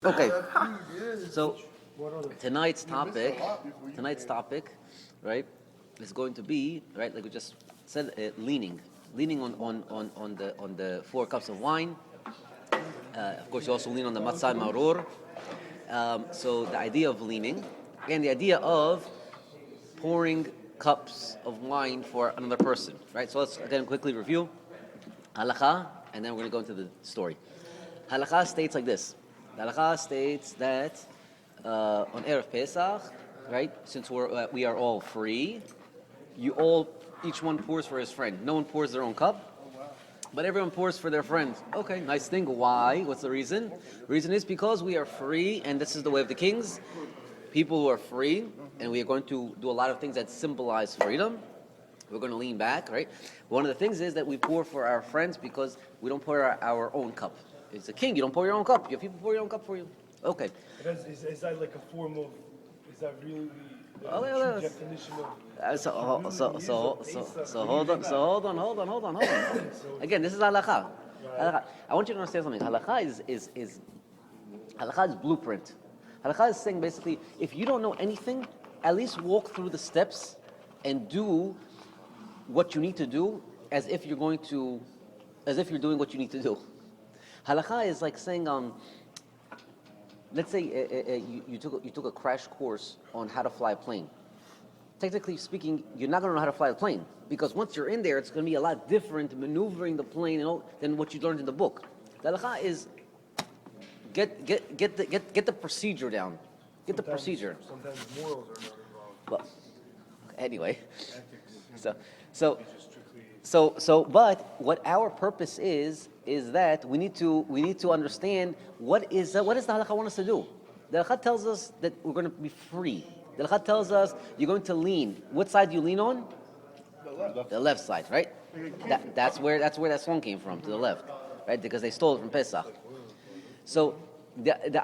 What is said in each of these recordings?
Okay, so tonight's topic, right, is going to be, right, like we just said, leaning on the 4 cups of wine. Of course, you also lean on the matzah maror. So the idea of leaning and the idea of pouring cups of wine for another person, right? So let's again quickly review halakha, and then we're going to go into the story. Halakha states like this. The halakha states that on Erev Pesach, right, since we are all free, each one pours for his friend. No one pours their own cup, but everyone pours for their friend. Okay, nice thing. Why? What's the reason? The reason is because we are free, and this is the way of the kings. People who are free, and we are going to do a lot of things that symbolize freedom. We're going to lean back, right? One of the things is that we pour for our friends because we don't pour our own cup. It's a king. You don't pour your own cup. You have people pour your own cup for you. Okay. Is that like a form of? Is that really the true definition of? So hold on. Again, this is halakha. Halakha. I want you to understand something. Halakha is halakha is blueprint. Halakha is saying basically, if you don't know anything, at least walk through the steps and do what you need to do as if you're doing what you need to do. Halakha is like saying, let's say you took a crash course on how to fly a plane. Technically speaking, you're not going to know how to fly a plane because once you're in there, it's going to be a lot different maneuvering the plane than what you learned in the book. The halakha is get the procedure down. Get the procedure. Sometimes morals are not involved. Well, anyway, but what our purpose is that we need to understand what is the halakha want us to do. The halakha tells us that we're going to be free. The halakha tells us you're going to lean. What side do you lean on? The left side, right? That's where that song came from, to the left, right? Because they stole it from Pesach. So the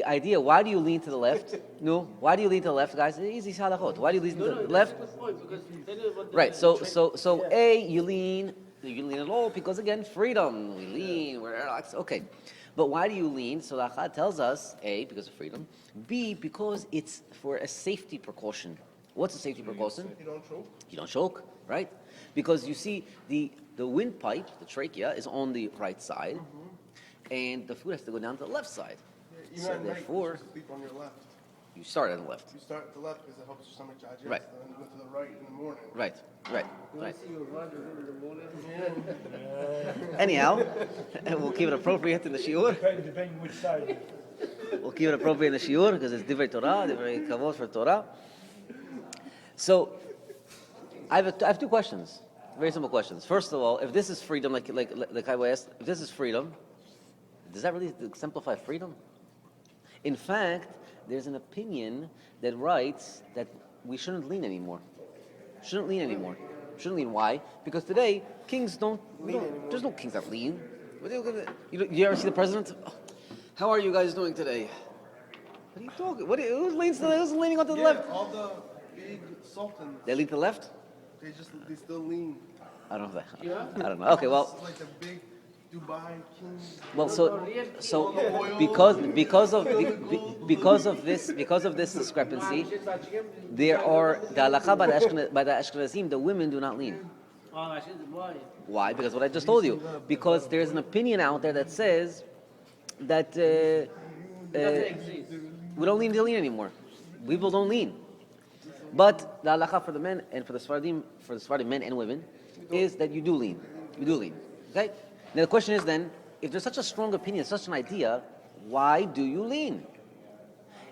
idea, why do you lean to the left? No, why do you lean to the left, guys? Easy halachot. Why do you lean to the left? Right. So you lean at all because again, freedom. We lean. We're relaxed. Okay, but why do you lean? So the halakha tells us A, because of freedom. B, because it's for a safety precaution. What's a safety precaution? You don't choke. You don't choke, right? Because you see the windpipe, the trachea, is on the right side. And the food has to go down to the left side. Yeah, so therefore, you sleep on your left. You start on the left. You start at the left because it helps your stomach digest. Right. And then you go to the right in the morning. Right. Yeah. Anyhow, we'll keep it appropriate in the shiur. Depending which side. We'll keep it appropriate in the shiur because it's divrei Torah, divrei kavod for Torah. So, I have 2 questions. Very simple questions. First of all, if this is freedom, like I asked, if this is freedom, does that really exemplify freedom? In fact, there's an opinion that writes that we shouldn't lean anymore. Shouldn't lean. Why? Because today, kings don't lean anymore. There's no kings that lean. You ever see the president? Oh, how are you guys doing today? What are you talking? Who's leaning onto the left? All the big sultans. They lean to the left? They still lean. I don't know. I don't know. Okay, well. It's like the big Dubai kings. Well, so because of this discrepancy, there are the halakha by the Ashkenazim. The women do not lean. Why? Because what I just told you. Because there's an opinion out there that says that we don't need to lean anymore. People don't lean. But the halakha for the men and for the Sephardim men and women is that you do lean. Okay. Now the question is then, if there's such a strong opinion, such an idea, why do you lean?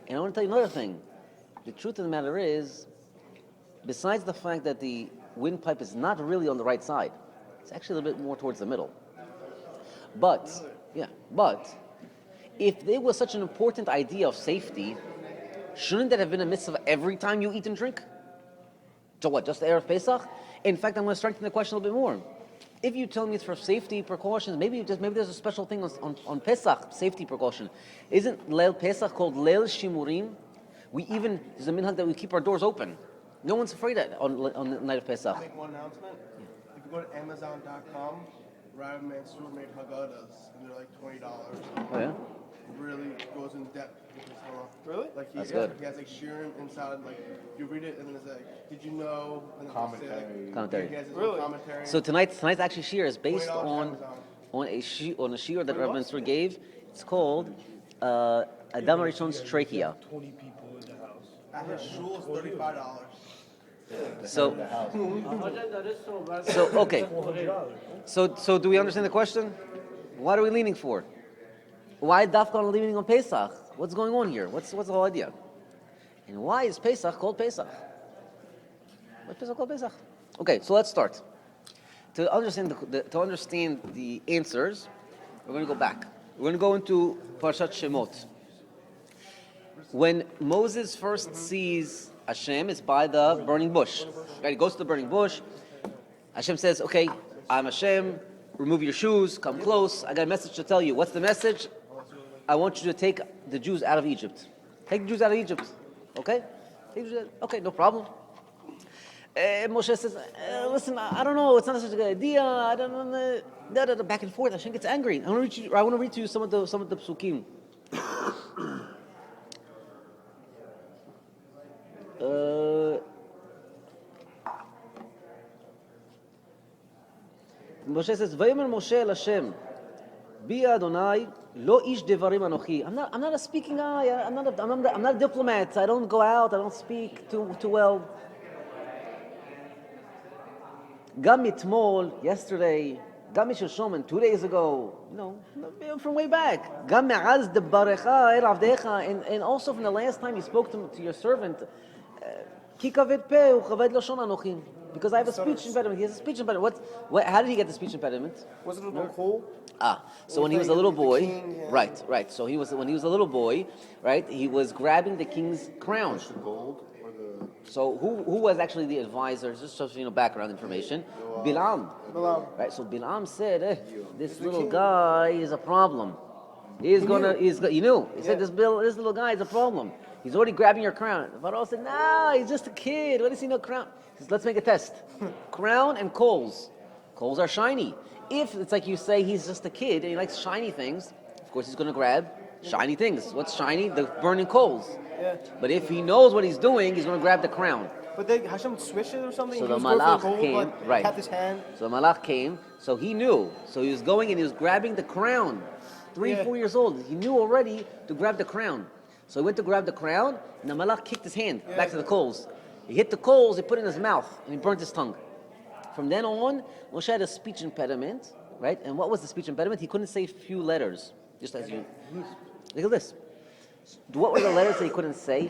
And I want to tell you another thing. The truth of the matter is, besides the fact that the windpipe is not really on the right side, it's actually a little bit more towards the middle. But if there was such an important idea of safety, shouldn't that have been a mitzvah every time you eat and drink? So what, just the Erev Pesach? In fact, I'm going to strengthen the question a little bit more. If you tell me it's for safety precautions, maybe there's a special thing on Pesach, safety precaution. Isn't Leil Pesach called Leil Shimurim? There's a minhag that we keep our doors open. No one's afraid on the night of Pesach. Make one announcement. If you go to Amazon.com, Rav Mansour made Haggadahs, and they're like $20. Oh yeah? It really goes in that. Really? Like That's good. He has like Shirim inside. Like you read it and then it's like, did you know? And then Commentary. Commentary. He has his Really? own commentary. So tonight's actually shir is based $20 on Amazon. a shir that Rabbi Mansour gave. It's called Adam Rishon's Trachea. 20 people in the house. At his shul is $35. So okay. So do we understand the question? What are we leaning for? Why dafka on leaning on Pesach? What's going on here? What's the whole idea? And why is Pesach called Pesach? Why is Pesach called Pesach? Okay, so let's start. To understand the answers, we're going to go back. We're going to go into Parshat Shemot. When Moses first sees Hashem, it's by the burning bush. Right? He goes to the burning bush. Hashem says, "Okay, I'm Hashem. Remove your shoes. Come close. I got a message to tell you. What's the message? I want you to take the Jews out of Egypt. Take the Jews out of Egypt. Okay? Okay, no problem." Moshe says, "Listen, I don't know. It's not such a good idea. I don't know." Back and forth. Hashem gets angry. I want to read to you some of the psukim. Moshe says, "Vayomer Moshe el Hashem, Bi Adonai lo ish devarim anochi." I'm not a speaking guy. I'm not a diplomat. I don't go out. I don't speak too well. Gam mitmol, yesterday. Gam mishelshom, 2 days ago. From way back. Gam me'az debarecha el avdecha, and also from the last time you spoke to your servant. Ki kaved peh uchaved lashon anochi. Because I have a speech impediment. He has a speech impediment. How did he get the speech impediment? Was it a little cool? So when he was a little boy, king, yeah. right. So when he was a little boy, right, he was grabbing the king's crown. The gold or the So who was actually the advisor? Just so you know, background information. Bilam. Right. So Bilam said, "This little guy is a problem. He knew. He said, "This little guy is a problem. He's already grabbing your crown." Pharaoh said, "No, he's just a kid. What does he know crown?" He says, "Let's make a test. Crown and coals. Coals are shiny. If it's like you say he's just a kid and he likes shiny things, of course he's going to grab shiny things. What's shiny? The burning coals. Yeah. But if he knows what he's doing, he's going to grab the crown." But then Hashem switched it or something? So He the was going for malach gold, came, but right. Kept his hand. So the malach came, so he knew. So he was going and he was grabbing the crown. 4 years old. He knew already to grab the crown. So he went to grab the crown, and the malach kicked his hand back to the coals. He hit the coals, he put it in his mouth, and he burnt his tongue. From then on, Moshe had a speech impediment, right? And what was the speech impediment? He couldn't say few letters, just as you... Look at this. What were the letters that he couldn't say?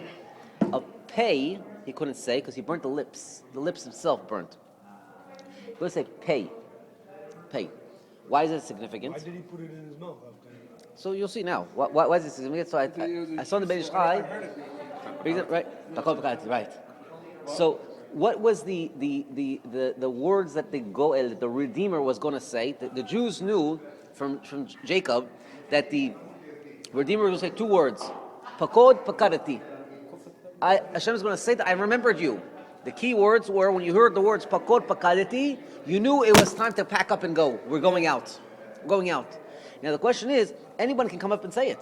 A pay, he couldn't say, because he burnt the lips. The lips himself burnt. He couldn't say pay. Pay. Why is it significant? Why did he put it in his mouth? So you'll see now. Why is this significant? So I saw in the Ben Ish Chai. Right. So what was the words that the Redeemer was going to say? The Jews knew from Jacob that the Redeemer was going to say 2 words. Pakod, pakadati. Hashem is going to say that I remembered you. The key words were, when you heard the words pakod, pakadati, you knew it was time to pack up and go. We're going out. We're going out. Now the question is, anyone can come up and say it.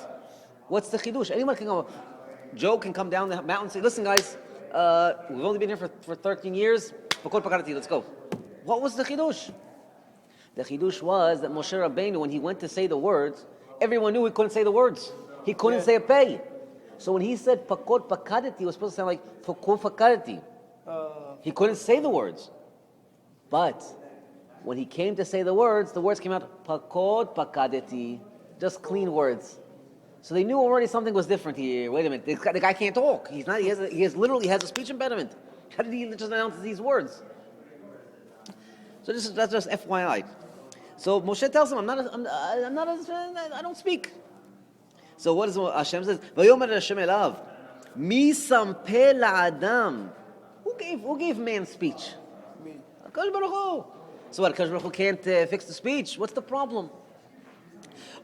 What's the chidush? Anyone can come up. Joe can come down the mountain and say, "Listen guys, we've only been here for 13 years. Pakod pakarati, let's go." What was the chidush? The chidush was that Moshe Rabbeinu, when he went to say the words, everyone knew he couldn't say the words. He couldn't say a pay. So when he said pakod pakadati, it was supposed to sound like pakod pakadati. He couldn't say the words. But when he came to say the words came out pakod pakadati, just clean words. So they knew already something was different here. Wait a minute, the guy can't talk. He literally has a speech impediment. How did he just announce these words? So that's just FYI. So Moshe tells him, I don't speak. So what does Hashem says? Vayomer Hashem elav, mi sampeh la'adam. Who gave man speech? Me. HaKadosh Baruch Hu. So what? HaKadosh Baruch Hu can't fix the speech. What's the problem?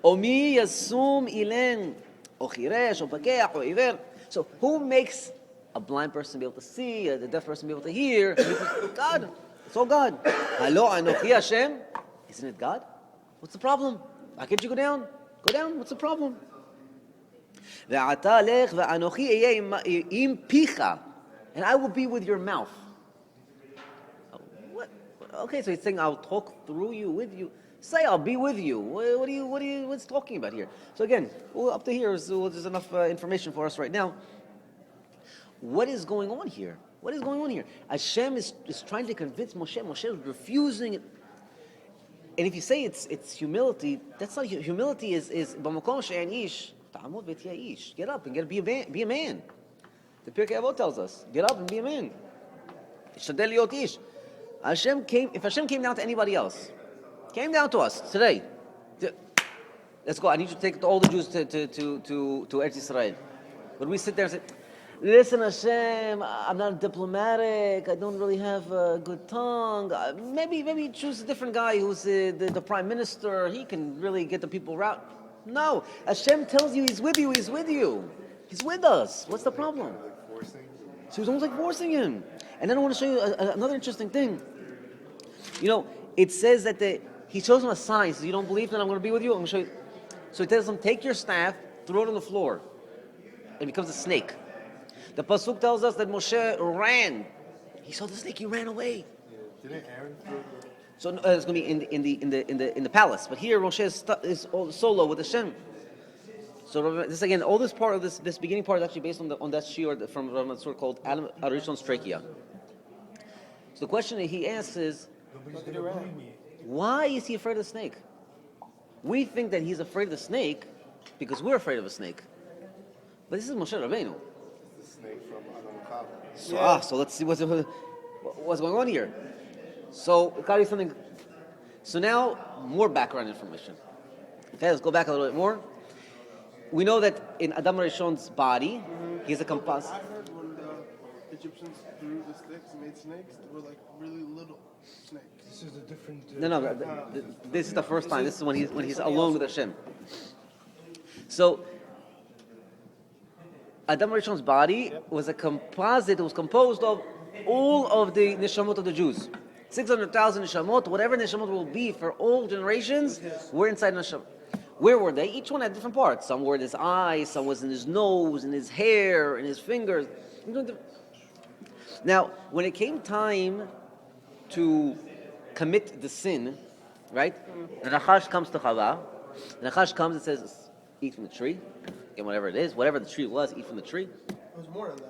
Omi yasum ilen, o chiresh, o pakeach, o iver. So who makes a blind person be able to see, a deaf person be able to hear? God. It's all God. Halo anochi Hashem. Isn't it God? What's the problem? Why can't you go down? Go down. What's the problem? ואתה לך ואנוכי אהיה עם פיך, and I will be with your mouth. What? Okay, so he's saying I'll talk through you, with you. Say I'll be with you. What's talking about here? So again, up to here is there's enough information for us right now. What is going on here? What is going on here? Hashem is trying to convince Moshe. Moshe is refusing it. And if you say it's humility, that's not humility. Is b'makom she'en ish ta'amod v'tiyeh ish. Get up and be a man. The Pirkei Avot tells us, get up and be a man. Shadel liot ish. If Hashem came down to anybody else, came down to us today, let's go. I need you to take all the Jews to Eretz Yisrael. Would we sit there and say, listen, Hashem, I'm not diplomatic. I don't really have a good tongue. Maybe choose a different guy who's the prime minister. He can really get the people around. No, Hashem tells you He's with you. He's with you. He's with us. What's the problem? So He's almost like forcing him. And then I want to show you another interesting thing. You know, it says that He shows him a sign. He says, you don't believe that I'm going to be with you? I'm going to show you. So He tells him, take your staff, throw it on the floor. It becomes a snake. The pasuk tells us that Moshe ran. He saw the snake. He ran away. Didn't Aaron throw the... So it's going to be in the palace. But here Moshe is all solo with Hashem. So this again, all this part of this beginning part is actually based on that shiur from Rav Mansur called Adam Arishon Strekia. So the question that he asks is, why is he afraid of the snake? We think that he's afraid of the snake because we're afraid of a snake. But this is Moshe Rabbeinu. snake from Adam So let's see what's going on here. So got something. So now more background information. Okay, let's go back a little bit more. We know that in Adam Rishon's body, he's a composite. I heard when the Egyptians threw the sticks and made snakes, they were like really little snakes. This is a different. No. This is the first time. This is when he's alone with Hashem. So Adam Rishon's body was a composite. It was composed of all of the neshamot of the Jews. 600,000 neshamot, whatever neshamot will be for all generations, were inside neshamot. Where were they? Each one had different parts. Some were in his eyes, some was in his nose, in his hair, in his fingers. Now, when it came time to commit the sin, right? The Nachash comes to Chava. The Nachash comes and says, eat from the tree. Again, whatever it is, whatever the tree was, eat from the tree. It was more than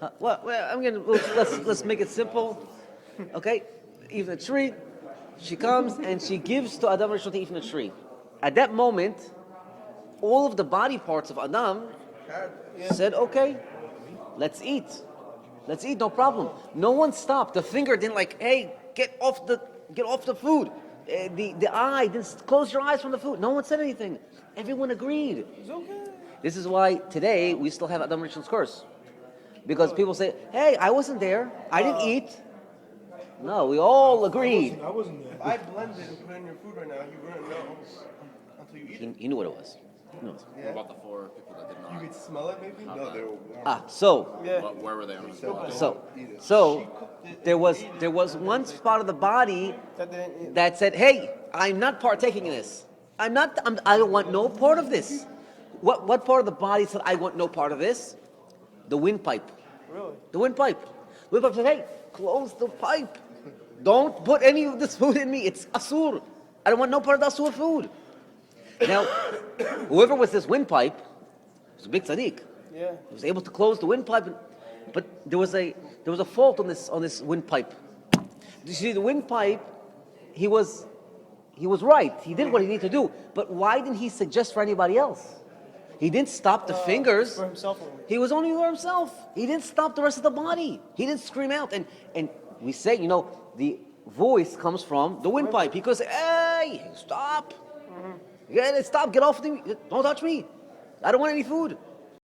that. Let's make it simple. Okay? Eat from the tree. She comes and she gives to Adam Rishon to eat from the tree. At that moment, all of the body parts of Adam said, okay, let's eat. Let's eat, no problem. No one stopped. The finger didn't like, hey, get off the food. The eye didn't close your eyes from the food. No one said anything. Everyone agreed. It's okay. This is why today we still have Adam Rishon's curse. Because people say, hey, I wasn't there. I didn't eat. No, we all agreed. I wasn't there. If I blended and put in your food right now, you wouldn't know until you eat it. He knew what it was. He knew it was. Yeah. What about the four people that did You not? could smell it maybe? No, they were warm. Where were they on the body? So there was one spot of the body that said, hey, I'm not partaking in this. I don't want no part of this. What part of the body said, I want no part of this? The windpipe. Really? The windpipe. The windpipe said, hey, close the pipe. Don't put any of this food in me. It's asur. I don't want no part of the asur food. Now, whoever was this windpipe was a big tzaddik. Yeah. He was able to close the windpipe, but there was a fault on this windpipe. You see, the windpipe, he was right. He did what he needed to do. But why didn't he suggest for anybody else? He didn't stop the fingers. For himself only. He was only for himself. He didn't stop the rest of the body. He didn't scream out. And we say, the voice comes from the windpipe. He goes, hey, stop. Yeah, stop. Get off me. Don't touch me. I don't want any food.